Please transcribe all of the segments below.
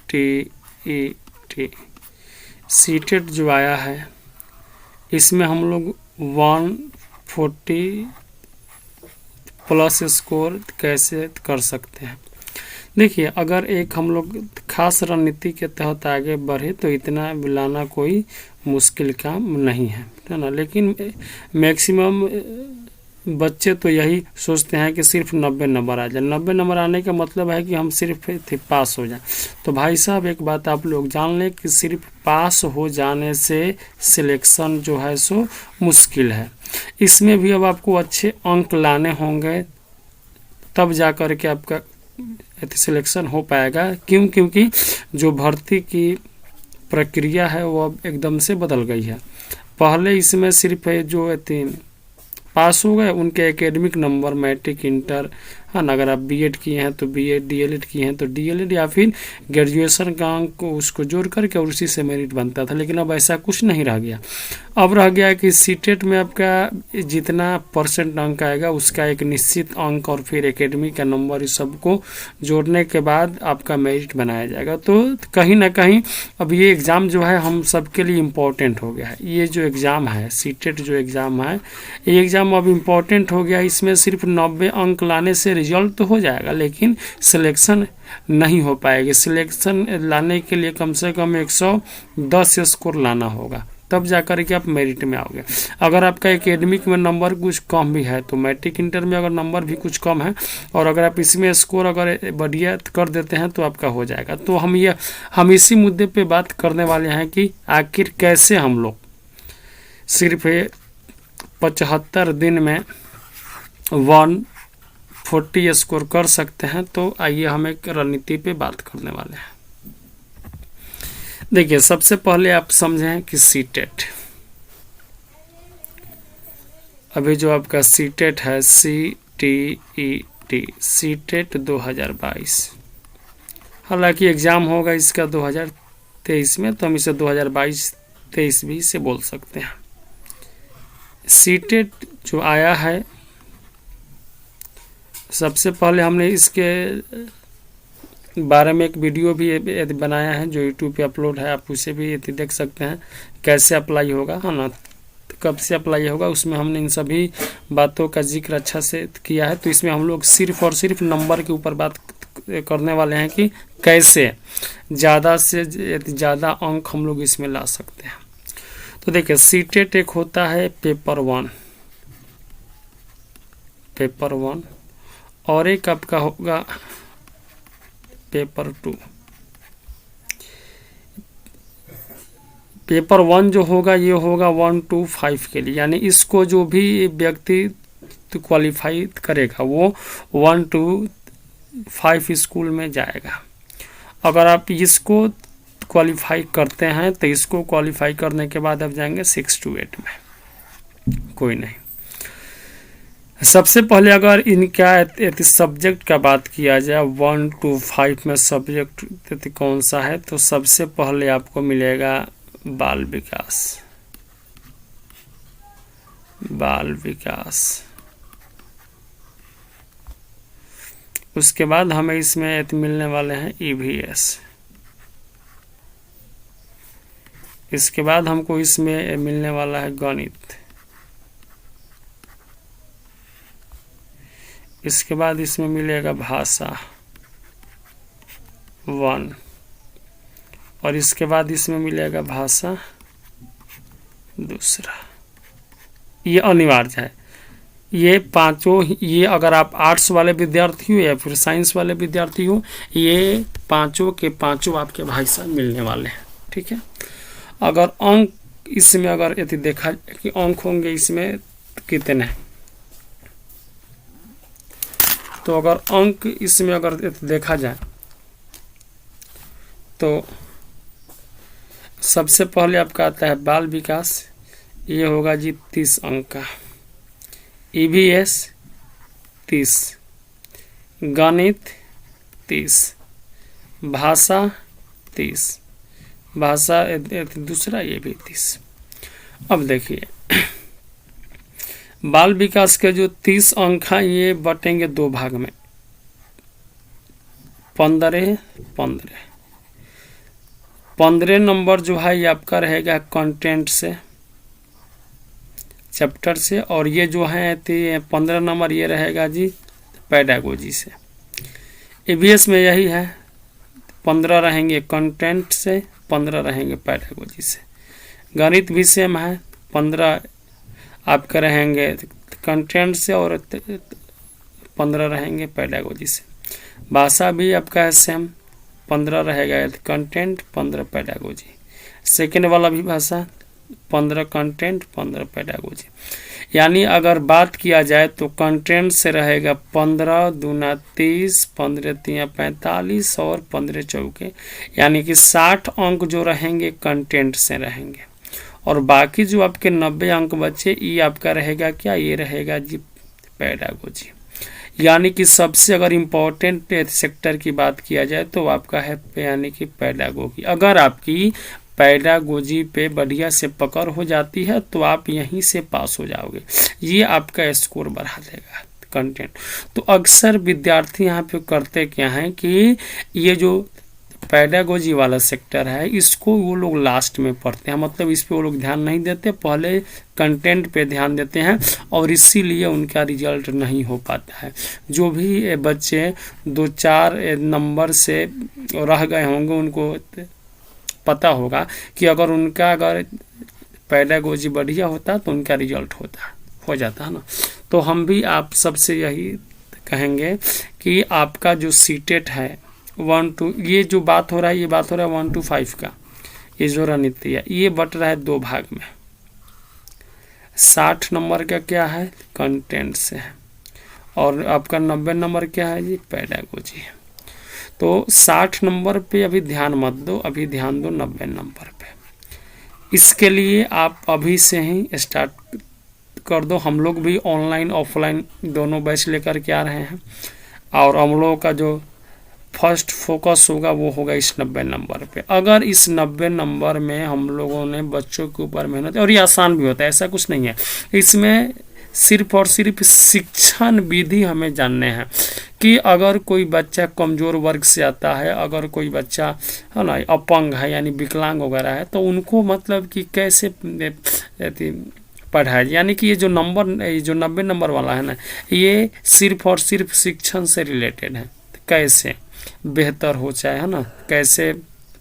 T CTET जो आया है इसमें हम लोग 140 प्लस स्कोर कैसे कर सकते हैं। देखिए, अगर एक हम लोग खास रणनीति के तहत आगे बढ़े तो इतना लाना कोई मुश्किल काम नहीं है ना। लेकिन मैक्सिमम बच्चे तो यही सोचते हैं कि सिर्फ 90 नंबर आ जाए। 90 नंबर आने का मतलब है कि हम सिर्फ पास हो जाए। तो भाई साहब, एक बात आप लोग जान लें कि सिर्फ पास हो जाने से सिलेक्शन जो है सो मुश्किल है। इसमें भी अब आपको अच्छे अंक लाने होंगे, तब जा कर के आपका सिलेक्शन हो पाएगा। क्योंकि जो भर्ती की प्रक्रिया है वो अब एकदम से बदल गई है। पहले इसमें सिर्फ जो पास हो गए उनके एकेडमिक नंबर, मैट्रिक, इंटर, है ना। अगर आप बीएड किए हैं तो बीएड, डीएलएड किए हैं तो डीएलएड, या फिर ग्रेजुएशन का अंक को उसको जोड़ करके और उसी से मेरिट बनता था। लेकिन अब ऐसा कुछ नहीं रह गया। अब रह गया कि सीटेट में आपका जितना परसेंट अंक आएगा उसका एक निश्चित अंक और फिर एकेडमिक का नंबर, इस सबको जोड़ने के बाद आपका मेरिट बनाया जाएगा। तो कहीं ना कहीं अब ये एग्ज़ाम जो है हम सबके लिए इम्पोर्टेंट हो गया है। ये जो एग्ज़ाम है, सीटेट जो एग्ज़ाम है, ये एग्ज़ाम अब इम्पोर्टेंट हो गया। इसमें सिर्फ 90 अंक लाने से रिजल्ट तो हो जाएगा, लेकिन सिलेक्शन नहीं हो पाएगी। सिलेक्शन लाने के लिए कम से कम 110 स्कोर लाना होगा, तब जाकर के आप मेरिट में आओगे। अगर आपका एकेडमिक में नंबर कुछ कम भी है तो मैट्रिक, इंटर में अगर नंबर भी कुछ कम है और अगर आप इसमें स्कोर अगर बढ़िया कर देते हैं तो आपका हो जाएगा। तो हम इसी मुद्दे पे बात करने वाले हैं कि आखिर कैसे हम लोग सिर्फ 75 दिन में 140 स्कोर कर सकते हैं। तो आइए हम एक रणनीति पे बात करने वाले हैं। देखिए, सबसे पहले आप समझें कि सीटेट, अभी जो आपका सीटेट है, CTET, सीटेट 2022, हालांकि एग्ज़ाम होगा इसका 2023 में, तो हम इसे 2022-23 भी से बोल सकते हैं। सीटेट जो आया है, सबसे पहले हमने इसके बारे में एक वीडियो भी बनाया है जो यूट्यूब पे अपलोड है, आप उसे भी देख सकते हैं कैसे अप्लाई होगा, है ना, कब से अप्लाई होगा। उसमें हमने इन सभी बातों का जिक्र अच्छा से किया है। तो इसमें हम लोग सिर्फ और सिर्फ नंबर के ऊपर बात करने वाले हैं कि कैसे ज़्यादा से ज़्यादा अंक हम लोग इसमें ला सकते हैं। तो देखिए, सीटेट एक होता है पेपर 1 और एक आपका होगा पेपर 2। पेपर 1 जो होगा ये होगा 1 to 5 के लिए, यानी इसको जो भी व्यक्ति क्वालिफाई करेगा वो 1 to 5 स्कूल में जाएगा। अगर आप इसको क्वालिफाई करते हैं तो इसको क्वालिफाई करने के बाद आप जाएंगे 6 to 8 में, कोई नहीं। सबसे पहले अगर इनका सब्जेक्ट का बात किया जाए 1 to 5 में सब्जेक्ट कौन सा है, तो सबसे पहले आपको मिलेगा बाल विकास। उसके बाद हमें इसमें मिलने वाले हैं EVS। इसके बाद हमको इसमें मिलने वाला है गणित। इसके बाद इसमें मिलेगा भाषा 1 और इसके बाद इसमें मिलेगा भाषा 2। ये अनिवार्य है। ये पांचों, ये अगर आप आर्ट्स वाले विद्यार्थी हो या फिर साइंस वाले विद्यार्थी हो, ये पांचों के पांचों आपके भाई साहब मिलने वाले हैं, ठीक है। अगर अंक इसमें अगर यदि देखा कि अंक होंगे इसमें कितने, तो अगर अंक इसमें अगर देखा जाए तो सबसे पहले आपका आता है बाल विकास, ये होगा जी 30 अंक का। EVS 30, गणित 30, भाषा 30, भाषा दूसरा ये भी 30। अब देखिए, बाल विकास के जो 30 अंक हैं ये बटेंगे 2 भाग में, 15-15। 15 नंबर जो है ये आपका रहेगा कंटेंट से, चैप्टर से, और ये जो है 15 नंबर ये रहेगा जी पेडागोजी से। ईवीएस में यही है, 15 रहेंगे कंटेंट से, 15 रहेंगे पेडागोजी से। गणित भी सेम है, 15 आपके रहेंगे कंटेंट से और 15 रहेंगे पेडागोजी से। भाषा भी आपका है सेम, 15 रहेगा कंटेंट, 15 पेडागोजी। सेकेंड वाला भी भाषा 15 कंटेंट, 15 पेडागोजी। यानी अगर बात किया जाए तो कंटेंट से रहेगा 15 दूना 30, 15 तिया 45 और 15 चौके, यानी कि 60 अंक जो रहेंगे कंटेंट से रहेंगे। और बाकी जो आपके 90 अंक बचे ये आपका रहेगा क्या, ये रहेगा जी पेडागोजी। यानी कि सबसे अगर इम्पोर्टेंट सेक्टर की बात किया जाए तो आपका है यानी कि पेडागोजी। अगर आपकी पेडागोजी पे बढ़िया से पकड़ हो जाती है तो आप यहीं से पास हो जाओगे, ये आपका स्कोर बढ़ा देगा कंटेंट। तो अक्सर विद्यार्थी यहाँ पे करते क्या हैं कि ये जो पेडागोजी वाला सेक्टर है इसको वो लोग लास्ट में पढ़ते हैं, मतलब इस पे वो लोग ध्यान नहीं देते, पहले कंटेंट पे ध्यान देते हैं और इसीलिए उनका रिजल्ट नहीं हो पाता है। जो भी बच्चे 2-4 नंबर से रह गए होंगे उनको पता होगा कि अगर पेडागोजी बढ़िया होता तो उनका रिजल्ट हो जाता है ना। तो हम भी आप सबसे यही कहेंगे कि आपका जो सीटेट है 1 to, ये जो बात हो रहा है ये बात हो रहा है 1 to 5 का, ये जो रणनीति है ये बट रहा है 2 भाग में। 60 नंबर का क्या है कंटेंट से है और आपका 90 नंबर क्या है जी पेडागोजी है। तो 60 नंबर पे अभी ध्यान मत दो, अभी ध्यान दो 90 नंबर पे। इसके लिए आप अभी से ही स्टार्ट कर दो। हम लोग भी ऑनलाइन ऑफलाइन दोनों बैच लेकर के आ रहे हैं और हम लोगों का जो फर्स्ट फोकस होगा वो होगा इस 90 नंबर पे। अगर इस 90 नंबर में हम लोगों ने बच्चों के ऊपर मेहनत, और ये आसान भी होता है ऐसा कुछ नहीं है, इसमें सिर्फ और सिर्फ शिक्षण विधि हमें जानने हैं कि अगर कोई बच्चा कमज़ोर वर्ग से आता है, अगर कोई बच्चा है ना अपंग है यानी विकलांग वगैरह है, तो उनको मतलब कि कैसे पढ़ाए। यानी कि ये जो 90 नंबर वाला है ना ये सिर्फ और सिर्फ शिक्षण से रिलेटेड है, कैसे बेहतर हो जाए है ना, कैसे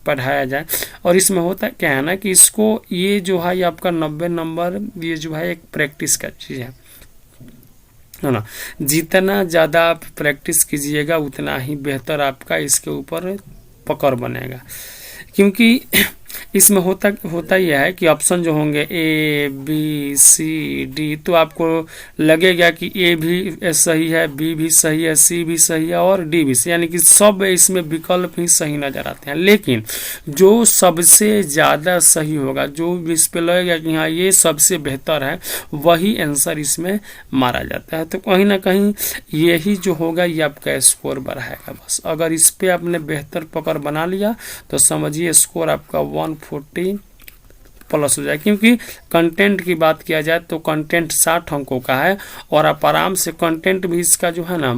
पढ़ाया जाए। और इसमें होता क्या है ना कि इसको ये जो है आपका 90 नंबर ये जो है एक प्रैक्टिस का चीज़ है ना। जितना ज़्यादा आप प्रैक्टिस कीजिएगा उतना ही बेहतर आपका इसके ऊपर पकड़ बनेगा। क्योंकि इसमें होता ही है कि ऑप्शन जो होंगे A B C D, तो आपको लगेगा कि A भी सही है, B भी सही है, C भी सही है और D भी सही, यानी कि सब इसमें विकल्प ही सही नज़र आते हैं। लेकिन जो सबसे ज़्यादा सही होगा, जो इस पे लगेगा कि हाँ ये सबसे बेहतर है, वही आंसर इसमें मारा जाता है। तो कहीं ना कहीं यही जो होगा ये आपका स्कोर बढ़ाएगा। बस अगर इस पर आपने बेहतर पकड़ बना लिया तो समझिए स्कोर आपका 140 प्लस हो जाए। क्योंकि कंटेंट की बात किया जाए तो कंटेंट 60 अंकों का है और आप आराम से कंटेंट भी इसका जो है ना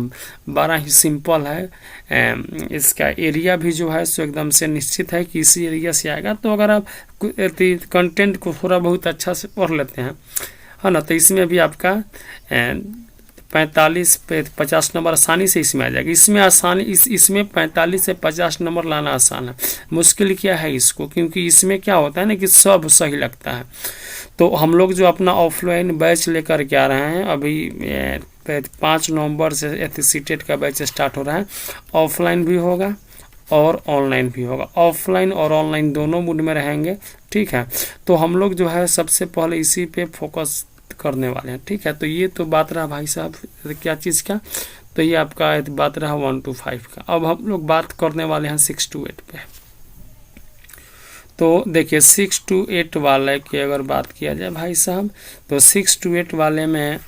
बड़ा ही सिंपल है। इसका एरिया भी जो है सो एकदम से निश्चित है कि इसी एरिया से आएगा। तो अगर आप कंटेंट को थोड़ा बहुत अच्छा से पढ़ लेते हैं है ना, तो इसमें भी आपका 45 पे 50 नंबर आसानी से इसमें आ जाएगा। इसमें आसानी इसमें 45 से 50 नंबर लाना आसान है। मुश्किल क्या है इसको, क्योंकि इसमें क्या होता है ना कि सब सही लगता है। तो हम लोग जो अपना ऑफलाइन बैच लेकर के आ रहे हैं, अभी 5 नवंबर से सीटेट का बैच स्टार्ट हो रहा है। ऑफलाइन भी होगा और ऑनलाइन भी होगा, ऑफलाइन और ऑनलाइन दोनों मोड में रहेंगे। ठीक है, तो हम लोग जो है सबसे पहले इसी पे फोकस करने वाले हैं। ठीक है, तो ये तो बात रहा भाई साहब क्या चीज़ का, तो ये आपका बात रहा 1 to 5 का। अब हम लोग बात करने वाले हैं 6 to 8 पे। तो देखिए 6 to 8 वाले की अगर बात किया जाए भाई साहब, तो 6 to 8 वाले में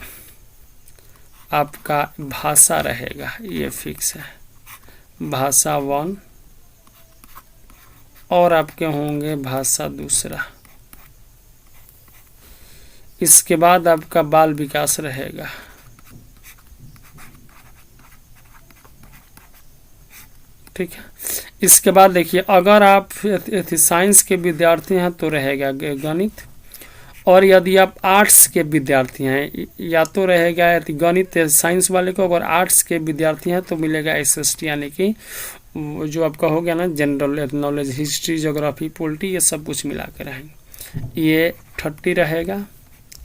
आपका भाषा रहेगा, ये फिक्स है, भाषा 1 और आपके होंगे भाषा 2। इसके बाद आपका बाल विकास रहेगा। ठीक है, इसके बाद देखिए, अगर आप साइंस के विद्यार्थी हैं तो रहेगा गणित, और यदि आप आर्ट्स के विद्यार्थी हैं या तो रहेगा गणित साइंस वाले को, अगर आर्ट्स के विद्यार्थी हैं तो मिलेगा SST, यानी कि जो आपका हो गया ना general knowledge, history, geography, polity, ये सब कुछ मिला कर रहेंगे। ये 30 रहेगा,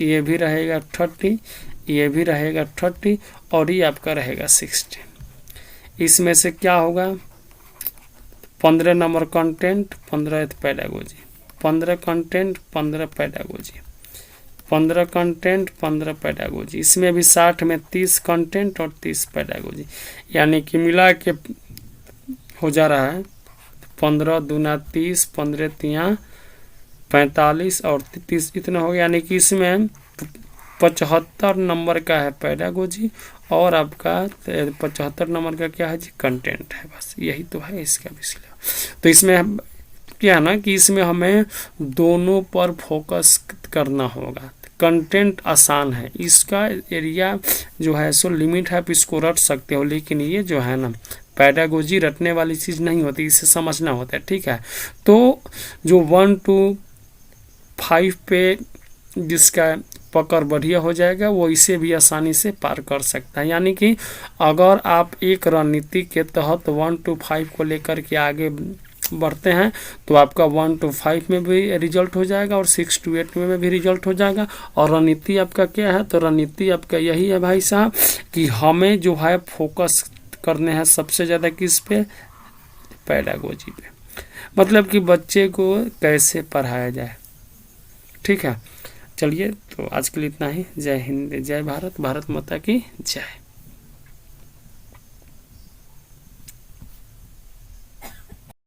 ये भी रहेगा 30, ये भी रहेगा 30, और ये आपका रहेगा 60। इसमें से क्या होगा, 15 number content, 15 pedagogy, 15 content 15 pedagogy, 15 content 15 pedagogy. इसमें भी 60 में 30 कंटेंट और 30 पेडागोजी, यानी कि मिला के हो जा रहा है 15 दूना 30, 15 तिया 45 और 30, इतना हो गया। यानी कि इसमें 75 नंबर का है पेडागोजी और आपका 75 नंबर का क्या है जी, कंटेंट है। बस यही तो है इसका विषय। तो इसमें क्या है ना कि इसमें हमें दोनों पर फोकस करना होगा। कंटेंट आसान है, इसका एरिया जो है सो लिमिट है, आप इसको रट सकते हो, लेकिन ये जो है ना पेडागोजी रटने वाली चीज़ नहीं होती, इसे समझना होता है, ठीक है। तो जो 1 to 5 पे जिसका पकड़ बढ़िया हो जाएगा वो इसे भी आसानी से पार कर सकता है। यानी कि अगर आप एक रणनीति के तहत 1 to 5 को लेकर के आगे बढ़ते हैं तो आपका 1 to 5 में भी रिजल्ट हो जाएगा और 6 to 8 में भी रिजल्ट हो जाएगा। और रणनीति आपका क्या है, तो रणनीति आपका यही है भाई साहब कि हमें जो है फोकस करने हैं सबसे ज़्यादा किस पे, पेडागोजी पे, मतलब कि बच्चे को कैसे पढ़ाया जाए, ठीक है। चलिए, तो आज के लिए इतना ही। जय हिंद, जय भारत, भारत माता की जय।